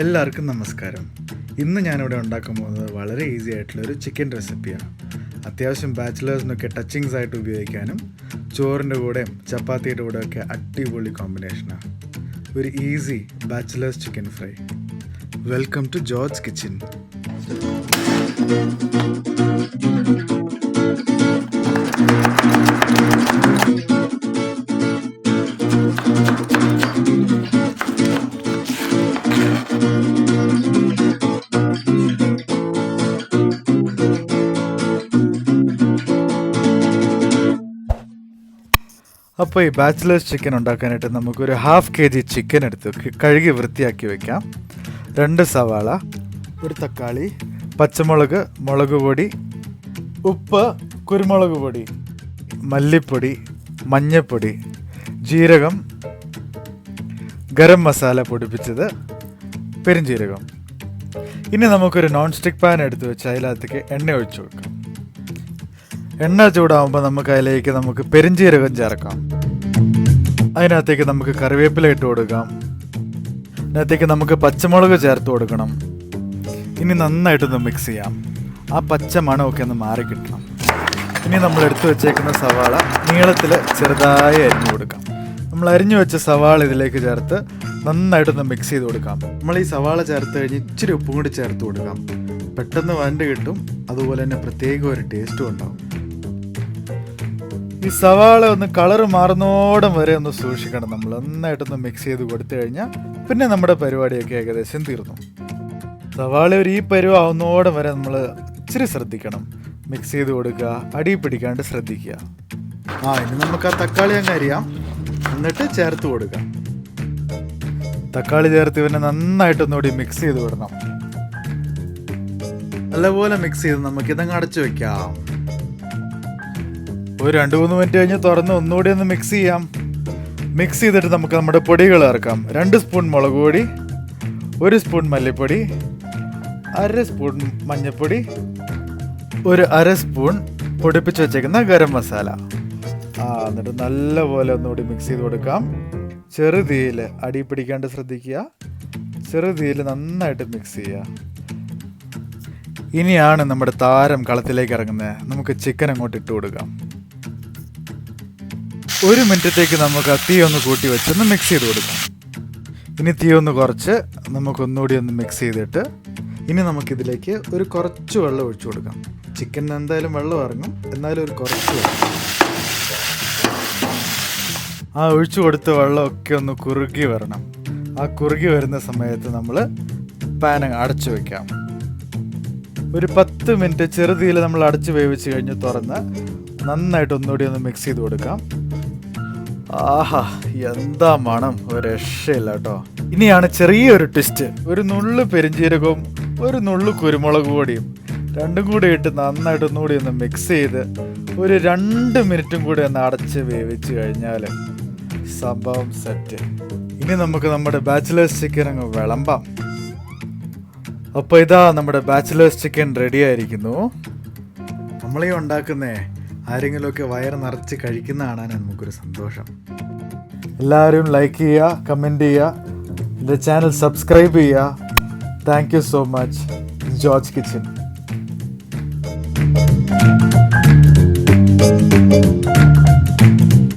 എല്ലാവർക്കും നമസ്കാരം. ഇന്ന് ഞാനിവിടെ ഉണ്ടാക്കാൻ പോകുന്നത് വളരെ ഈസി ആയിട്ടുള്ളൊരു ചിക്കൻ റെസിപ്പിയാണ്. അത്യാവശ്യം ബാച്ചിലേഴ്സിനൊക്കെ ടച്ചിങ്സ് ആയിട്ട് ഉപയോഗിക്കാനും ചോറിൻ്റെ കൂടെയും ചപ്പാത്തിയുടെ കൂടെയൊക്കെ അടിപൊളി കോമ്പിനേഷനാണ്. ഒരു easy bachelors chicken fry. Welcome to George kitchen. അപ്പോൾ ഈ ബാച്ചിലേഴ്സ് ചിക്കൻ ഉണ്ടാക്കാനായിട്ട് നമുക്കൊരു 1/2 kg ചിക്കൻ എടുത്ത് കഴുകി വൃത്തിയാക്കി വയ്ക്കാം. 2 സവാള, 1 തക്കാളി, പച്ചമുളക്, മുളക് പൊടി, ഉപ്പ്, കുരുമുളക് പൊടി, മല്ലിപ്പൊടി, മഞ്ഞൾപ്പൊടി, ജീരകം, ഗരം മസാല പൊടിപ്പിച്ചത്, പെരുംജീരകം. ഇനി നമുക്കൊരു നോൺ സ്റ്റിക്ക് പാൻ എടുത്ത് വെച്ച് അതിനകത്തേക്ക് എണ്ണ ഒഴിച്ചു കൊടുക്കാം. എണ്ണ ചൂടാകുമ്പോൾ നമുക്ക് പെരുംജീരകം ചേർക്കാം. അതിനകത്തേക്ക് നമുക്ക് കറിവേപ്പില ഇട്ട് കൊടുക്കാം. അതിനകത്തേക്ക് നമുക്ക് പച്ചമുളക് ചേർത്ത് കൊടുക്കണം. ഇനി നന്നായിട്ടൊന്ന് മിക്സ് ചെയ്യാം. ആ പച്ച മണമൊക്കെ ഒന്ന് മാറി കിട്ടണം. ഇനി നമ്മൾ എടുത്തു വെച്ചേക്കുന്ന സവാള നീളത്തിൽ ചെറുതായി അരിഞ്ഞു കൊടുക്കാം. നമ്മൾ അരിഞ്ഞു വെച്ച സവാള ഇതിലേക്ക് ചേർത്ത് നന്നായിട്ടൊന്ന് മിക്സ് ചെയ്ത് കൊടുക്കാം. നമ്മൾ ഈ സവാള ചേർത്ത് കഴിഞ്ഞ് ഇച്ചിരി ഉപ്പും കൂടി ചേർത്ത് കൊടുക്കാം. പെട്ടെന്ന് വഴണ്ട് കിട്ടും. അതുപോലെ തന്നെ പ്രത്യേക ഒരു ടേസ്റ്റും ഉണ്ടാവും. ഈ സവാള ഒന്ന് കളറ് മാറുന്നോടം വരെ ഒന്ന് സൂക്ഷിക്കണം. നമ്മൾ നന്നായിട്ടൊന്ന് മിക്സ് ചെയ്ത് കൊടുത്തു കഴിഞ്ഞാൽ പിന്നെ നമ്മുടെ പരിപാടിയൊക്കെ ഏകദേശം തീർന്നു. സവാള ഈ പരുവാവുന്നോടം വരെ നമ്മൾ ഇച്ചിരി ശ്രദ്ധിക്കണം. മിക്സ് ചെയ്ത് കൊടുക്കുക, അടി പിടിക്കാണ്ട് ശ്രദ്ധിക്കുക. ഇനി നമുക്ക് ആ തക്കാളി അങ്ങ് അരിയാം, എന്നിട്ട് ചേർത്ത് കൊടുക്കാം. തക്കാളി ചേർത്ത് ഇവനെ നന്നായിട്ടൊന്നുകൂടി മിക്സ് ചെയ്ത് വിടണം. നല്ലപോലെ മിക്സ് ചെയ്ത് നമുക്കിതങ്ങ് അടച്ചു വെക്കാം. ഒരു 2-3 മിനിറ്റ് കഴിഞ്ഞ് തുറന്ന് ഒന്നുകൂടി ഒന്ന് മിക്സ് ചെയ്യാം. മിക്സ് ചെയ്തിട്ട് നമുക്ക് നമ്മുടെ പൊടികൾ ചേർക്കാം. 2 സ്പൂൺ മുളക് പൊടി, 1 സ്പൂൺ മല്ലിപ്പൊടി, 1/2 സ്പൂൺ മഞ്ഞൾപ്പൊടി, 1/2 സ്പൂൺ പൊടിപ്പിച്ച് വെച്ചേക്കുന്ന ഗരം മസാല. എന്നിട്ട് നല്ലപോലെ ഒന്നുകൂടി മിക്സ് ചെയ്ത് കൊടുക്കാം. ചെറുതീയിൽ അടി പിടിക്കാണ്ട് ശ്രദ്ധിക്കുക. ചെറുതീയിൽ നന്നായിട്ട് മിക്സ് ചെയ്യുക. ഇനിയാണ് നമ്മുടെ താരം കളത്തിലേക്ക് ഇറങ്ങുന്നത്. നമുക്ക് ചിക്കൻ അങ്ങോട്ട് ഇട്ട് കൊടുക്കാം. 1 മിനിറ്റത്തേക്ക് നമുക്ക് ആ തീ ഒന്ന് കൂട്ടി വെച്ചൊന്ന് മിക്സ് ചെയ്ത് കൊടുക്കാം. ഇനി തീ ഒന്ന് കുറച്ച് നമുക്കൊന്നുകൂടി ഒന്ന് മിക്സ് ചെയ്തിട്ട് ഇനി നമുക്കിതിലേക്ക് ഒരു കുറച്ച് വെള്ളം ഒഴിച്ചു കൊടുക്കാം. ചിക്കനിന് എന്തായാലും വെള്ളം ഇറങ്ങും, എന്നാലും ഒരു കുറച്ച് വെള്ളം. ആ ഒഴിച്ചു കൊടുത്ത വെള്ളമൊക്കെ ഒന്ന് കുറുകി വരണം. ആ കുറുകി വരുന്ന സമയത്ത് നമ്മൾ പാൻ അടച്ചു വയ്ക്കാം. ഒരു 10 മിനിറ്റ് ചെറുതീയിൽ നമ്മൾ അടച്ച് വേവിച്ച് കഴിഞ്ഞ് തുറന്ന് നന്നായിട്ട് ഒന്നുകൂടി ഒന്ന് മിക്സ് ചെയ്ത് കൊടുക്കാം. എന്താ മണം, ഒരു രക്ഷയില്ല കേട്ടോ. ഇനിയാണ് ചെറിയൊരു ട്വിസ്റ്റ്. ഒരു നുള്ളു പെരുംജീരകവും 1 നുള്ളു കുരുമുളക് പൊടിയും രണ്ടും കൂടി ഇട്ട് നന്നായിട്ട് ഒന്നുകൂടി ഒന്ന് മിക്സ് ചെയ്ത് ഒരു 2 മിനിറ്റും കൂടി ഒന്ന് അടച്ച് വേവിച്ച് കഴിഞ്ഞാൽ സംഭവം സെറ്റ്. ഇനി നമുക്ക് നമ്മുടെ ബാച്ചിലേഴ്സ് ചിക്കൻ അങ്ങ് വിളമ്പാം. അപ്പോൾ ഇതാ നമ്മുടെ ബാച്ചിലേഴ്സ് ചിക്കൻ റെഡി ആയിരിക്കുന്നു. നമ്മളീ ഉണ്ടാക്കുന്നേ ആരെങ്കിലുമൊക്കെ വയറ് നിറച്ച് കഴിക്കുന്ന കാണാൻ നമുക്കൊരു സന്തോഷം. എല്ലാവരും ലൈക്ക് ചെയ്യുക, കമൻറ്റ് ചെയ്യുക, എൻ്റെ ചാനൽ സബ്സ്ക്രൈബ് ചെയ്യുക. Thank you so much. George kitchen.